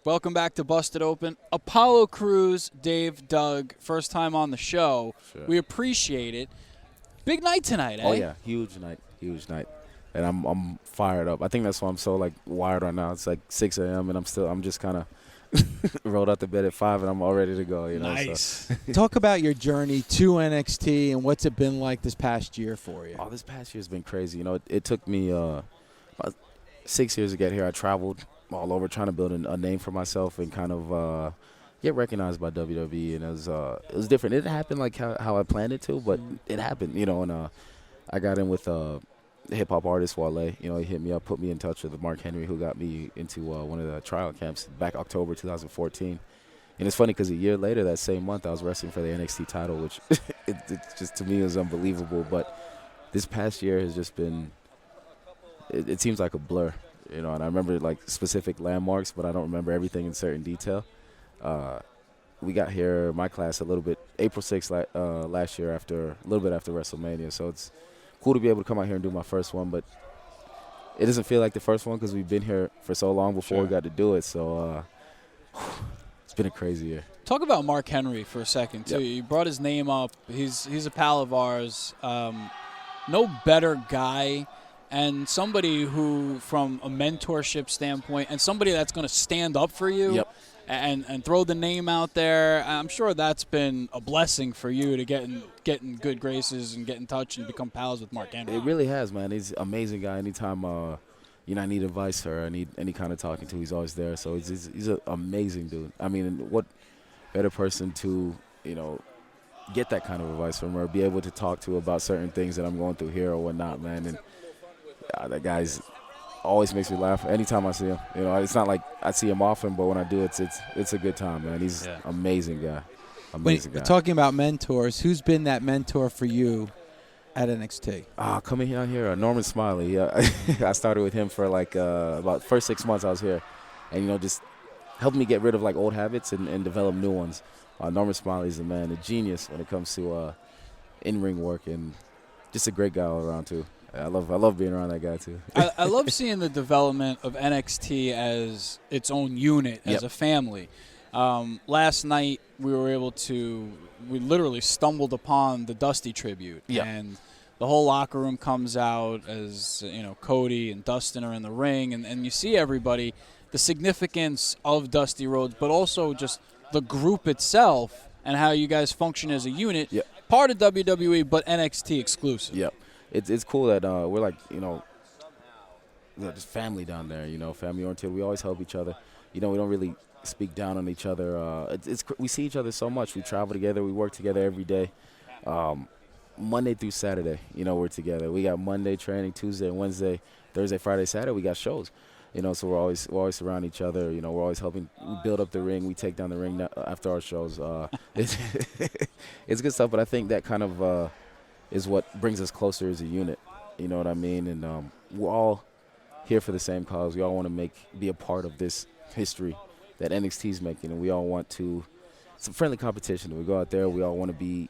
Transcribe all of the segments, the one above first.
Welcome back to Busted Open. Apollo Crews, Dave, Doug, first time on the show. Sure. We appreciate it. Big night tonight, eh? Oh yeah, huge night, and I'm fired up. I think that's why I'm so wired right now. It's 6 a.m. and I'm just kind of rolled out the bed at 5 and I'm all ready to go. Nice. So. Talk about your journey to NXT and what's it been like this past year for you. Oh, this past year's been crazy. It took me about 6 years to get here. I traveled all over trying to build a name for myself and kind of get recognized by WWE, and it was different. It didn't happen like how I planned it to, but it happened, and I got in with the hip-hop artist Wale. He hit me up, put me in touch with Mark Henry, who got me into one of the trial camps back October 2014. And it's funny because a year later, that same month, I was wrestling for the NXT title, which it just to me is unbelievable. But this past year has just been, it seems like a blur. And I remember specific landmarks, but I don't remember everything in certain detail. We got here, my class, a little bit, April 6th last year, a little bit after WrestleMania. So it's cool to be able to come out here and do my first one, but it doesn't feel like the first one because we've been here for so long before we got to do it. So it's been a crazy year. Talk about Mark Henry for a second, too. Yep. You brought his name up. He's a pal of ours. No better guy. And somebody who, from a mentorship standpoint, and somebody that's going to stand up for you and throw the name out there, I'm sure that's been a blessing for you to get in good graces and get in touch and become pals with Mark Henry. It really has, man. He's an amazing guy. Anytime I need advice or I need any kind of talking to, he's always there. So he's an amazing dude. I mean, what better person to, get that kind of advice from or be able to talk to about certain things that I'm going through here or whatnot, man. And that guy's always makes me laugh anytime I see him. It's not like I see him often, but when I do, it's a good time, man. He's an amazing guy. Amazing guy. Talking about mentors, who's been that mentor for you at NXT? Coming out here, Norman Smiley. I started with him for about the first 6 months I was here, and just helped me get rid of old habits and develop new ones. Norman Smiley's the man, a genius when it comes to in-ring work, and just a great guy all around too. I love being around that guy too. I love seeing the development of NXT as its own unit, as a family. Last night we literally stumbled upon the Dusty tribute, and the whole locker room comes out as Cody and Dustin are in the ring, and you see everybody, the significance of Dusty Rhodes, but also just the group itself and how you guys function as a unit. Part of WWE, but NXT exclusive. Yep. It's cool that we're just family down there, family oriented. We always help each other. We don't really speak down on each other. We see each other so much. We travel together. We work together every day. Monday through Saturday, we're together. We got Monday training, Tuesday, Wednesday, Thursday, Friday, Saturday. We got shows. So we're always around each other. We're always helping. We build up the ring. We take down the ring after our shows. It's good stuff. But I think that kind of is what brings us closer as a unit. You know what I mean? And we're all here for the same cause. We all want to be a part of this history that NXT's making, and we all want to. It's a friendly competition. We go out there. We all want to be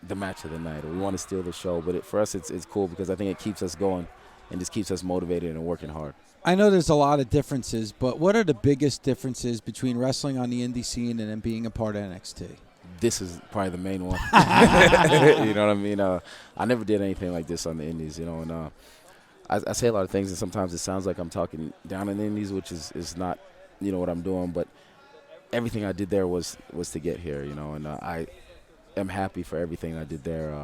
the match of the night, or we want to steal the show. But for us, it's cool because I think it keeps us going and just keeps us motivated and working hard. I know there's a lot of differences, but what are the biggest differences between wrestling on the indie scene and then being a part of NXT? This is probably the main one. You know what I mean? I never did anything like this on the indies, and I say a lot of things, and sometimes it sounds like I'm talking down on the indies, which is not, what I'm doing. But everything I did there was to get here, and I am happy for everything I did there.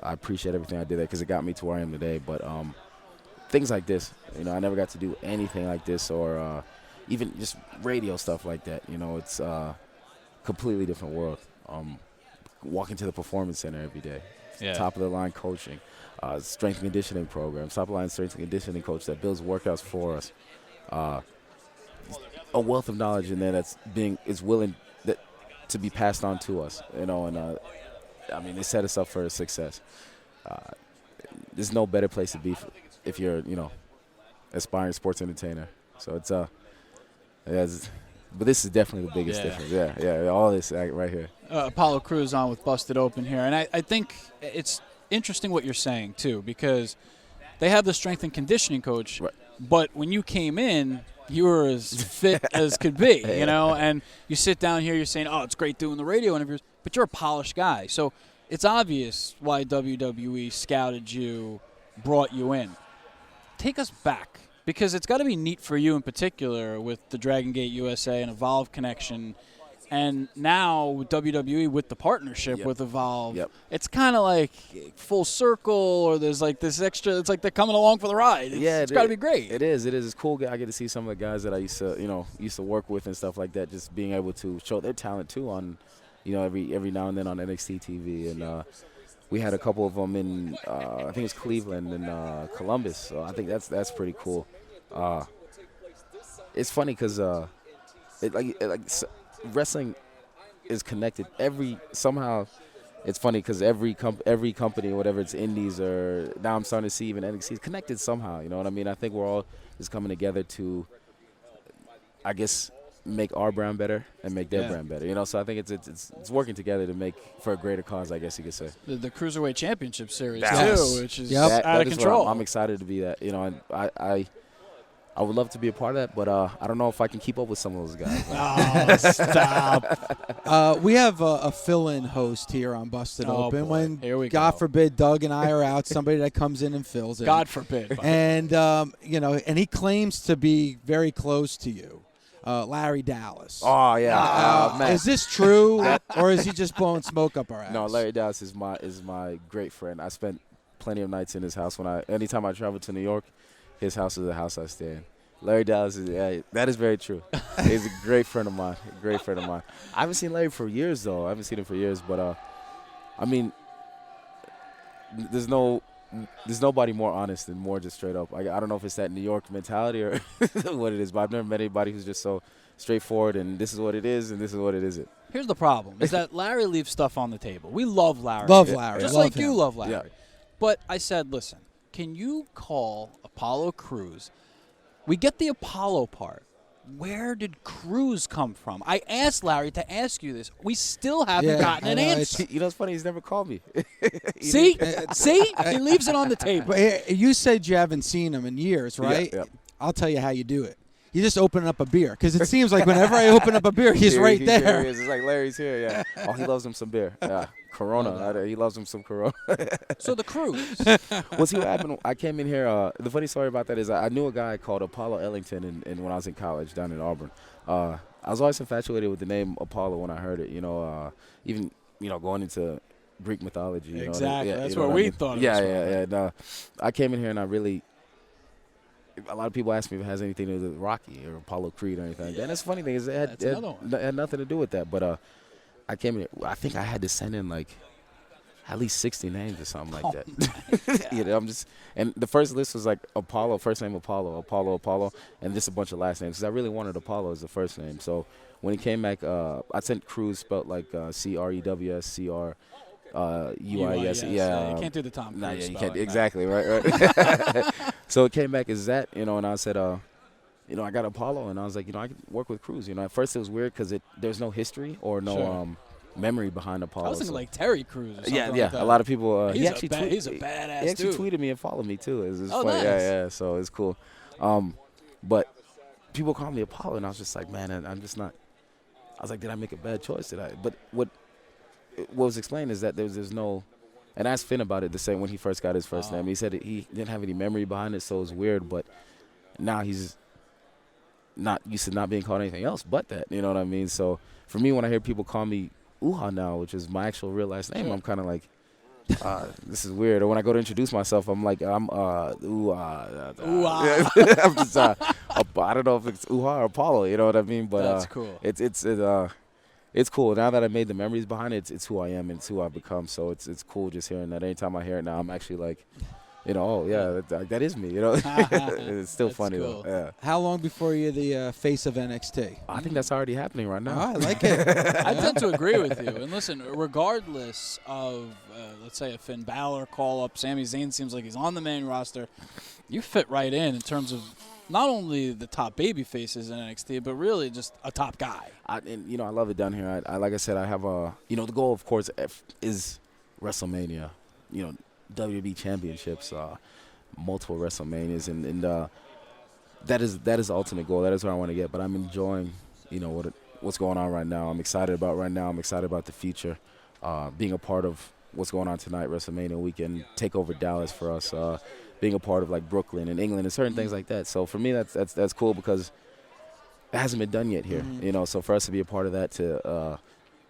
I appreciate everything I did there because it got me to where I am today. But things like this, I never got to do anything like this or even just radio stuff like that. It's a completely different world. Walking to the Performance Center every day, top of the line coaching, strength and conditioning programs, top of the line strength and conditioning coach that builds workouts for us. A wealth of knowledge in there is willing to be passed on to us, and they set us up for success. There's no better place to be if you're, aspiring sports entertainer. So but this is definitely the biggest difference. Yeah, all this right here. Apollo Crews on with Busted Open here, and I think it's interesting what you're saying too, because they have the strength and conditioning coach, but when you came in, you were as fit as could be, you know, and you sit down here, you're saying, oh, it's great doing the radio interviews, but you're a polished guy. So it's obvious why WWE scouted you, brought you in. Take us back, because it's got to be neat for you in particular with the Dragon Gate USA and Evolve connection. And now with WWE, with the partnership with Evolve, it's kind of like full circle, or there's like this extra. It's like they're coming along for the ride. It's got to be great. It is. It's cool. I get to see some of the guys that I used to work with and stuff like that. Just being able to show their talent too on, every now and then on NXT TV. And we had a couple of them in I think it's Cleveland and Columbus. So I think that's pretty cool. It's funny because wrestling is connected. Somehow, it's funny because every company, whatever it's indies or now I'm starting to see even NXT is connected somehow. You know what I mean? I think we're all just coming together to, I guess, make our brand better and make their brand better. So I think it's working together to make for a greater cause, I guess you could say. The Cruiserweight Championship Series too, which is out of is control. I'm excited to be that. And I would love to be a part of that, but I don't know if I can keep up with some of those guys. Oh, stop. We have a fill-in host here on Busted Open. Boy. When, Here we God go. forbid, Doug and I are out, somebody that comes in and fills it. God forbid. And, and he claims to be very close to you, Larry Dallas. Oh, yeah. Man. Is this true, or is he just blowing smoke up our ass? No, Larry Dallas is my great friend. I spent plenty of nights in his house. Anytime I travel to New York, his house is the house I stay in. Larry Dallas that is very true. He's a great friend of mine. I haven't seen Larry for years, though. I haven't seen him for years, but I mean, there's nobody more honest and more just straight up. I don't know if it's that New York mentality or what it is, but I've never met anybody who's just so straightforward and this is what it is and this is what it isn't. Here's the problem: is that Larry leaves stuff on the table. We love Larry. Just love like him. you love Larry. Yeah. But I said, listen, can you call Apollo Crews? We get the Apollo part. Where did Crews come from? I asked Larry to ask you this. We still haven't gotten an answer. You know what's funny? He's never called me. See? He leaves it on the table. But you said you haven't seen him in years, right? Yeah. I'll tell you how you do it. You just open up a beer, because it seems like whenever I open up a beer, he's right there. Here he is. It's like Larry's here, yeah. Oh, he loves him some beer. Yeah. Corona. He loves him some Corona. So the Crews. Well, see what happened? I came in here. The funny story about that is I knew a guy called Apollo Ellington and when I was in college down in Auburn. I was always infatuated with the name Apollo when I heard it. Even going into Greek mythology. Exactly. That's what we thought. Yeah. I came in here and I really. A lot of people ask me if it has anything to do with Rocky or Apollo Creed or anything like that. And that's the funny thing is it had nothing to do with that. But I came in. I think I had to send in like at least 60 names or something like that. I'm just, and the first list was like Apollo, first name Apollo, and just a bunch of last names because I really wanted Apollo as the first name. So when he came back, I sent Crews spelled like Crews, UIS. Yeah, you can't do the Tom Cruise. Nah, yeah, you spelling, can't. Exactly, right. So it came back as that, and I said, I got Apollo, and I was like, I can work with Crews. At first it was weird because there's no history or no memory behind Apollo. I was thinking like Terry Crews or something yeah. like that. A lot of people. He's a badass He actually dude. tweeted me and followed me too. It's Oh, funny. nice. Yeah. So it's cool. But people call me Apollo, and I was just like, man, I'm just not. I was like, did I make a bad choice? Did I? But what was explained is that there's no. And I asked Finn about it the same when he first got his first name. He said he didn't have any memory behind it, so it was weird. But now he's not used to not being called anything else but that. You know what I mean? So for me, when I hear people call me Uha now, which is my actual real last name, I'm kind of like, this is weird. Or when I go to introduce myself, I'm like, I'm Uha. I'm just, I don't know if it's Uha or Apollo. You know what I mean? But that's cool. It's cool. Now that I made the memories behind it, it's who I am and it's who I've become. So it's cool just hearing that. Anytime I hear it now, I'm actually like, oh, yeah, that is me. It's still funny, cool. though. Yeah. How long before you're the face of NXT? I think that's already happening right now. Oh, I like it. I tend to agree with you. And listen, regardless of, let's say, a Finn Balor call-up, Sami Zayn seems like he's on the main roster, you fit right in terms of not only the top baby faces in NXT, but really just a top guy. I love it down here. I like I said, I have the goal, of course, is WrestleMania. WWE championships, multiple WrestleManias, and that is the ultimate goal. That is where I want to get. But I'm enjoying, what's going on right now. I'm excited about right now. I'm excited about the future. Being a part of what's going on tonight, WrestleMania weekend, Takeover Dallas for us. Being a part of like Brooklyn and England and certain things like that. So for me, that's cool because it hasn't been done yet here. So for us to be a part of that,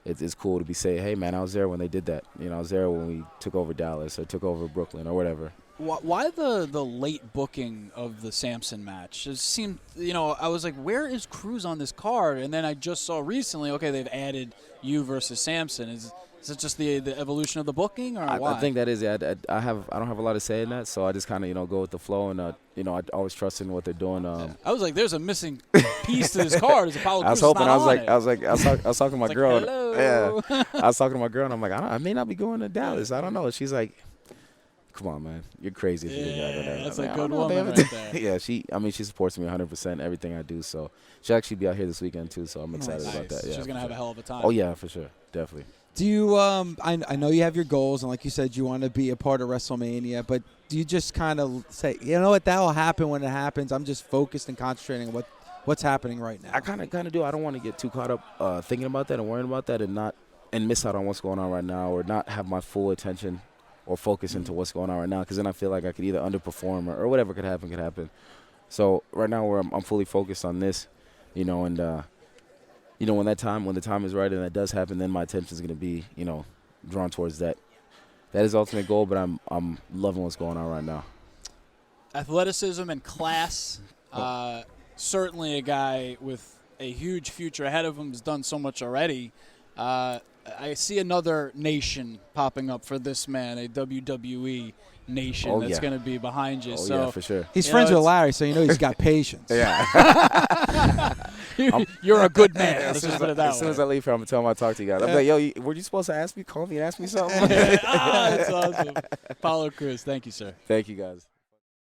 it's cool to be saying, hey man, I was there when they did that. I was there when we took over Dallas or took over Brooklyn or whatever. Why the late booking of the Samson match? It seemed, I was like, where is Cruz on this card? And then I just saw recently, okay, they've added you versus Samson. Is it just the evolution of the booking, or why? I think that is it. I don't have a lot to say in that, so I just kind of go with the flow, and I always trust in what they're doing. I was like, there's a missing piece to this card. Is Apollo Cruz? I was hoping. I was talking to my girl. Hello. Yeah, I was talking to my girl, and I'm like, I may not be going to Dallas. I don't know. She's like, come on, man, you're crazy if you think I go there. That's a good woman right there. Yeah, she supports me 100% everything I do. So she'll actually be out here this weekend too. So I'm excited about that. Yeah, she's gonna have a hell of a time. Oh yeah, for sure, definitely. Do you? I know you have your goals, and like you said, you want to be a part of WrestleMania. But do you just kind of say, you know what, that will happen when it happens? I'm just focused and concentrating on what's happening right now. I kind of do. I don't want to get too caught up thinking about that and worrying about that, and miss out on what's going on right now, or not have my full attention or focus into what's going on right now. Because then I feel like I could either underperform or whatever could happen. So right now, where I'm fully focused on this, and when the time is right and that does happen, then my attention is going to be, drawn towards that. That is the ultimate goal, but I'm loving what's going on right now. Athleticism and class. Certainly a guy with a huge future ahead of him, has done so much already. I see another nation popping up for this man, a WWE nation that's going to be behind you. Yeah, for sure. He's friends with Larry, so he's got patience. Yeah. You're a good man. Let's just put it that way. As soon as I leave here, I'm going to tell him I talked to you guys. I'm like, yo, were you supposed to call me and ask me something? That's awesome. Apollo Cruz, thank you, sir. Thank you, guys.